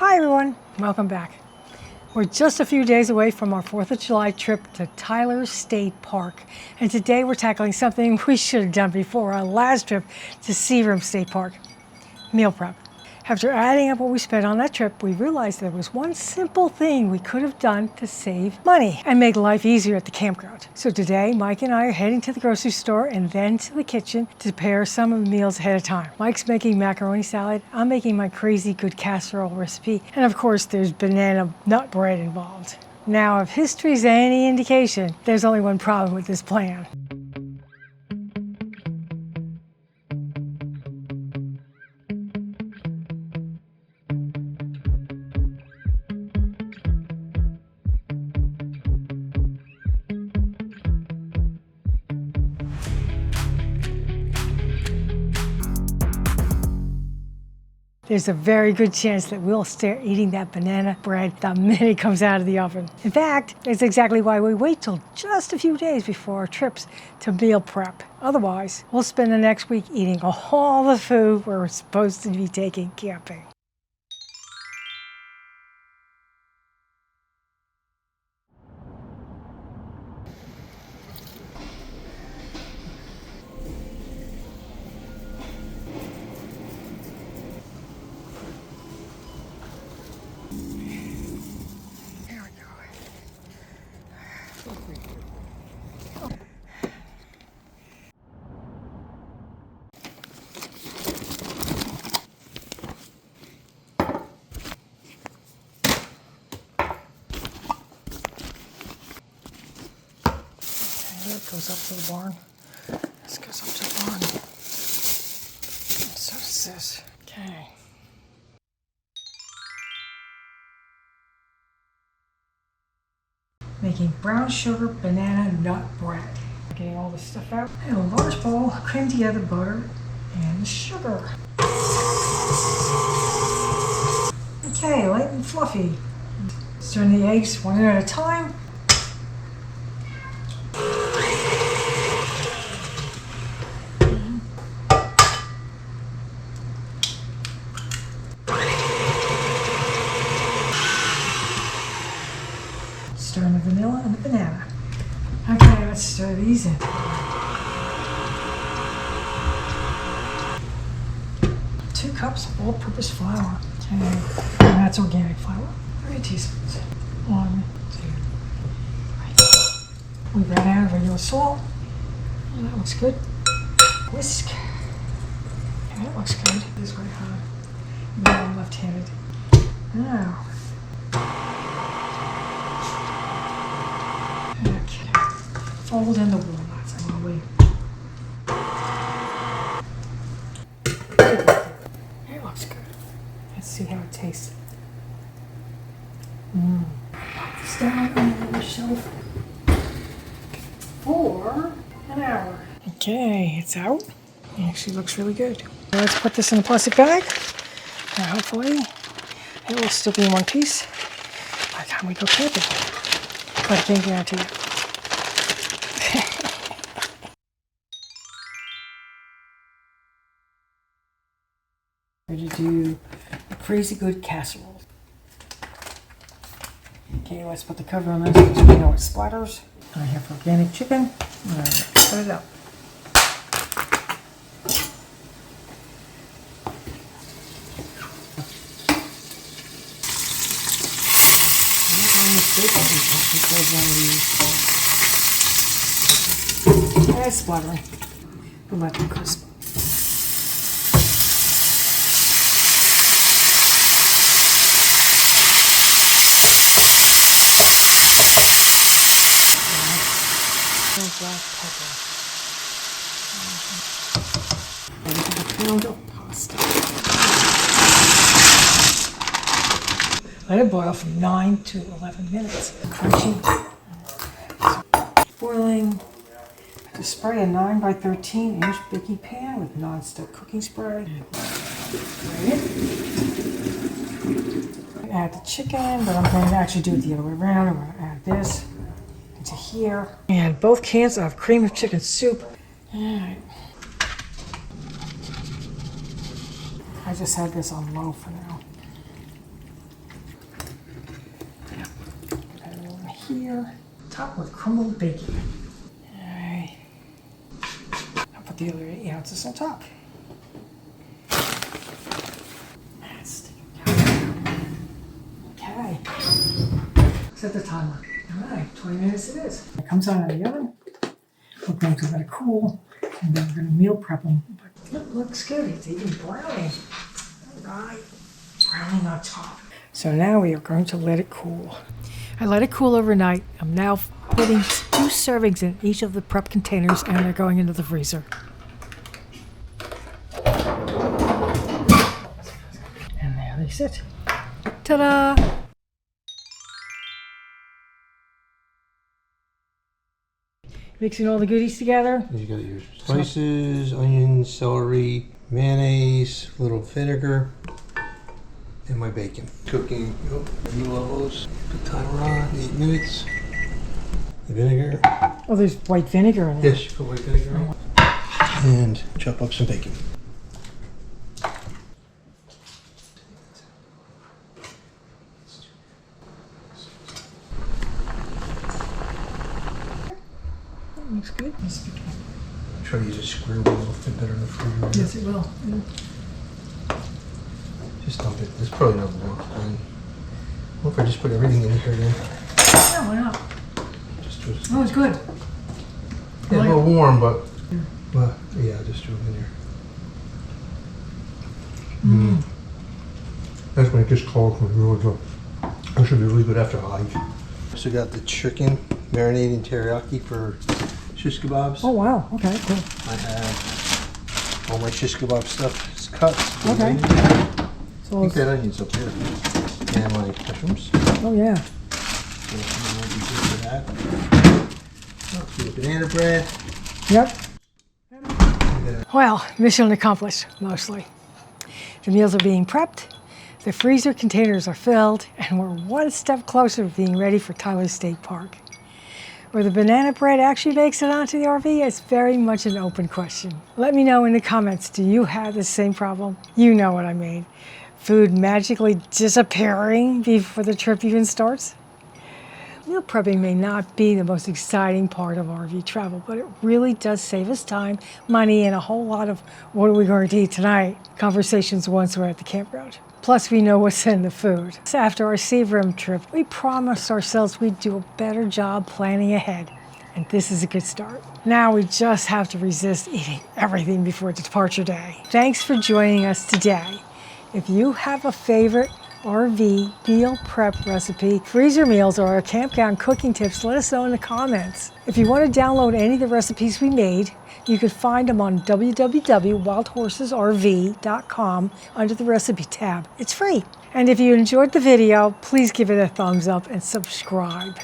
Hi everyone, welcome back. We're just a few days away from our 4th of July trip to Tyler State Park. And today we're tackling something we should have done before our last trip to Seagram State Park, meal prep. After adding up what we spent on that trip, we realized there was one simple thing we could have done to save money and make life easier at the campground. So today, Mike and I are heading to the grocery store and then to the kitchen to prepare some of the meals ahead of time. Mike's making macaroni salad, I'm making my Crazy Good Casserole recipe, and of course there's banana nut bread involved. Now, if history's any indication, there's only one problem with this plan. There's a very good chance that we'll start eating that banana bread the minute it comes out of the oven. In fact, it's exactly why we wait till just a few days before our trips to meal prep. Otherwise, we'll spend the next week eating all the food we're supposed to be taking camping. It goes up to the barn. This goes up to the barn. And so does this. Okay. Making brown sugar banana nut bread. Getting all this stuff out. And a large bowl, cream together butter and sugar. Okay, light and fluffy. Stirring the eggs one at a time. Stirring the vanilla and the banana. Okay, let's stir these in. 2 cups of all-purpose flour. Okay, and that's organic flour. 3 teaspoons. 1, 2, 3. We ran out of regular salt. Oh, that looks good. Whisk. Okay, that looks good. This way, now I'm left-handed. Now. Okay. Fold in the walnuts. I'm gonna wait. It looks good. Let's see how it tastes. It's down on the shelf for an hour. Okay, it's out. It actually looks really good. Let's put this in a plastic bag. And hopefully it will still be in one piece by the time we go camping. But I can't guarantee it. Ready to do a Crazy Good Casserole. Okay, let's put the cover on this because we know it splatters. I have organic chicken. Set it up. It's splattering. We'll let them crisp. Black pepper. Ready for the pound of pasta. Let it boil from 9 to 11 minutes. Crunchy. Boiling. To spray a 9 by 13 inch baking pan with non-stick cooking spray. Add the chicken, but I'm going to actually do it the other way around. I'm going to add this into here. And both cans of cream of chicken soup. All right. I just have this on low for now. here. Top with crumbled bacon. All right. I'll put the other 8 ounces on top. Okay. Set the timer. All right, 20 minutes it is. It comes out of the oven. We're going to let it cool, and then we're going to meal prep them. But it looks good. It's even browning. All right, browning on top. So now we are going to let it cool. I let it cool overnight. I'm now putting 2 servings in each of the prep containers, and they're going into the freezer. And there they sit. Ta-da! Mixing all the goodies together. You got your spices, onions, celery, mayonnaise, a little vinegar, and my bacon. Cooking, you love those. Put timer on, 8 minutes. The vinegar. Oh, there's white vinegar in there. Yes, you put white vinegar in. And chop up some bacon. Looks good. Try to use a square wheel, it'll fit better in the freezer. Yes, it will. Just dump it. It's probably not more. What if I just put everything in here then? Yeah, why not? Just Oh, it's good. yeah, a little warm, but yeah, just do it in here. That's when it gets cold. It's really good. It should be really good after a hike. So got the chicken marinating teriyaki for shish kebabs. Oh, wow. Okay, cool. I have all my shish kebab stuff is cut. Okay. I think that onion's up there. And my mushrooms. Oh, yeah. So I'm going to be good for that. Let's do the banana bread. Yep. Well, mission accomplished, mostly. The meals are being prepped, the freezer containers are filled, and we're one step closer to being ready for Tyler State Park. Where the banana bread actually makes it onto the RV is very much an open question. Let me know in the comments, do you have the same problem? You know what I mean. Food magically disappearing before the trip even starts? Meal prepping may not be the most exciting part of RV travel, but it really does save us time, money, and a whole lot of what are we going to eat tonight conversations once we're at the campground. Plus, we know what's in the food. So after our Seagram trip, we promised ourselves we'd do a better job planning ahead, and this is a good start. Now we just have to resist eating everything before departure day. Thanks for joining us today. If you have a favorite RV meal prep recipe, freezer meals, or our campground cooking tips, let us know in the comments. If you want to download any of the recipes we made, you can find them on www.wildhorsesrv.com under the recipe tab. It's free. And if you enjoyed the video, please give it a thumbs up and subscribe.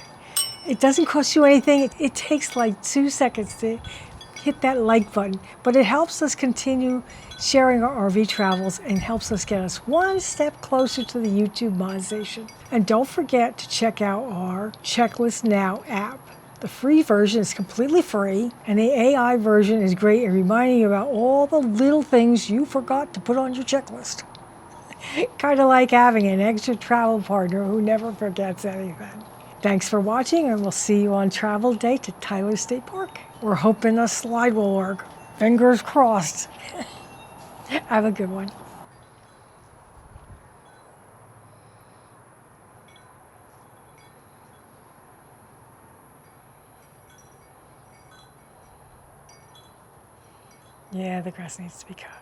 It doesn't cost you anything. It takes like 2 seconds to hit that like button, but it helps us continue sharing our RV travels and helps us get us one step closer to the YouTube monetization. And don't forget to check out our Checklist Now app. The free version is completely free, and the AI version is great at reminding you about all the little things you forgot to put on your checklist. Kind of like having an extra travel partner who never forgets anything. Thanks for watching, and we'll see you on travel day to Tyler State Park. We're hoping the slide will work. Fingers crossed. Have a good one. Yeah, the grass needs to be cut.